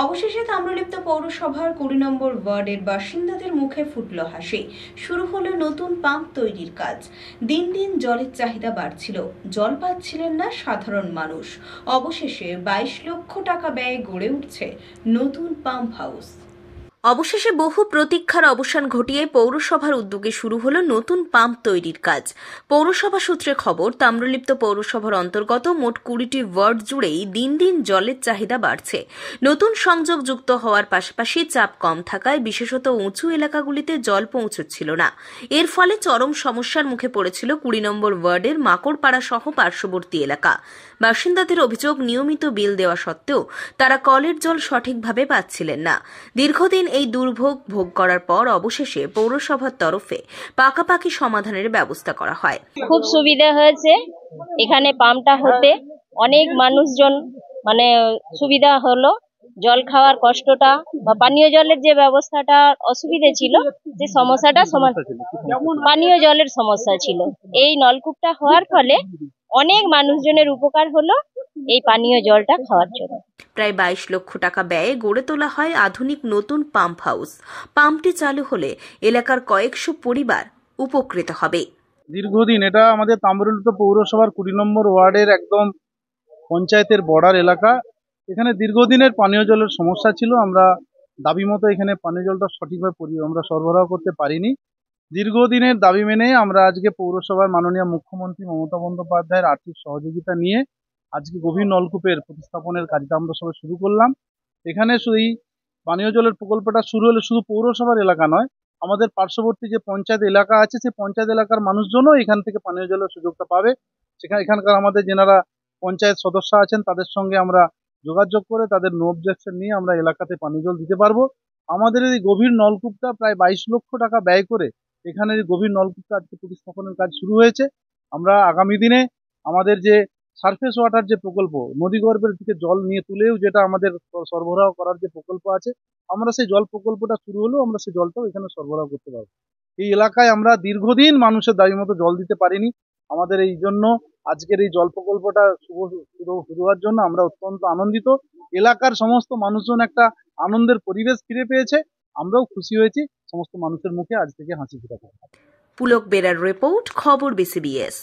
অবশেষে তাম্রলিপ্ত পৌরসভার ২০ নম্বর ওয়ার্ডের বাসিন্দাদের মুখে ফুটল হাসি। শুরু হলো নতুন পাম্প তৈরির কাজ। দিন দিন জলের চাহিদা বাড়ছিল, জল পাচ্ছিলেন না সাধারণ মানুষ। অবশেষে ২২ লক্ষ টাকা ব্যয়ে গড়ে উঠছে নতুন পাম্প হাউস। অবশেষে বহু প্রতীক্ষার অবসান ঘটিয়ে পৌরসভার উদ্যোগে শুরু হলো নতুন পাম্প তৈরির কাজ। পৌরসভা সূত্রে খবর, তাম্রলিপ্ত পৌরসভার অন্তর্গত মোট ২০টি ওয়ার্ড জুড়েই দিন দিন জলের চাহিদা বাড়ছে। নতুন সংযোগ যুক্ত হওয়ার পাশাপাশি চাপ কম থাকায় বিশেষত উঁচু এলাকাগুলিতে জল পৌঁছচ্ছিল না। এর ফলে চরম সমস্যার মুখে পড়েছিল ২০ নম্বর ওয়ার্ডের মাকড়পাড়া সহ পার্শ্ববর্তী এলাকা। বাসিন্দাদের অভিযোগ, নিয়মিত বিল দেওয়া সত্ত্বেও তারা কলের জল সঠিকভাবে পাচ্ছিলেন না। দীর্ঘদিন এই দুর্ভোগ ভোগ করার পর অবশেষে পৌরসভার তরফে পাকাপাকি সমাধানের ব্যবস্থা করা হয়। খুব সুবিধা হয়েছে এখানে পাম্পটা হতে, অনেক মানুষজন সুবিধা হলো। জল খাওয়ার কষ্টটা বা পানীয় জলের যে ব্যবস্থাটা অসুবিধা ছিল, যে সমস্যাটা পানীয় জলের সমস্যা ছিল, এই নলকূপটা হওয়ার ফলে অনেক মানুষজনের উপকার হলো এই পানীয় জলটা খাওয়ার জন্য। প্রায় ২২ লক্ষ টাকা ব্যয়ে গড়ে তোলা হয় আধুনিক নতুন পাম্প হাউস। পাম্পটি চালু হলে এলাকার কয়েকশো পরিবার উপকৃত হবে। দীর্ঘদিন এটা আমাদের তাম্রলিপ্ত পৌরসভার ২০ নম্বর ওয়ার্ডের একদম পঞ্চায়েতের বর্ডার এলাকা। এখানে দীর্ঘদিনের পানীয় জলের সমস্যা ছিল। আমরা দাবি মতো এখানে পানীয় জলটা সঠিকভাবে আমরা সরবরাহ করতে পারিনি। দীর্ঘদিনের দাবি মেনে আমরা আজকে পৌরসভার মাননীয় মুখ্যমন্ত্রী মমতা বন্দ্যোপাধ্যায়ের আর্থিক সহযোগিতা নিয়ে আজকে গভীর নলকূপের প্রতিস্থাপনের কাজটা আমরা সবাই শুরু করলাম। এখানে শুধু এই পানীয় জলের প্রকল্পটা শুরু হলে শুধু পৌরসভার এলাকা নয়, আমাদের পার্শ্ববর্তী যে পঞ্চায়েত এলাকা আছে, সেই পঞ্চায়েত এলাকার মানুষজনও এখান থেকে পানীয় জলের সুযোগটা পাবে। এখানকার আমাদের যেনারা পঞ্চায়েত সদস্য আছেন তাদের সঙ্গে আমরা যোগাযোগ করে তাদের নো অবজেকশন নিয়ে আমরা এলাকাতে পানীয় জল দিতে পারবো। আমাদের এই গভীর নলকূপটা প্রায় ২২ লক্ষ টাকা ব্যয় করে এখানের গভীর নলকূপটা আজকে প্রতিস্থাপনের কাজ শুরু হয়েছে। আমরা আগামী দিনে আমাদের যে সারফেস ওয়াটার যে প্রকল্প, নদীগর্ভের থেকে জল নিয়ে তুলেও যেটা আমাদের সরবরাহ করার যে প্রকল্প আছে, আমরা সেই জল প্রকল্পটা শুরু হলেও আমরা সেই জলটাও এখানে সরবরাহ করতে পারবো। এই এলাকায় আমরা দীর্ঘদিন মানুষের দাবি মতো জল দিতে পারিনি। আমাদের এই জন্য আজকের এই জল প্রকল্পটা শুরু হওয়ার জন্য আমরা অত্যন্ত আনন্দিত। এলাকার সমস্ত মানুষজন একটা আনন্দের পরিবেশ ফিরে পেয়েছে, আমরাও খুশি হয়েছি। সমস্ত মানুষের মুখে আজ থেকে হাসি ফোটাতে। পুলক বেরার রিপোর্ট, খবর বিসিবিএস।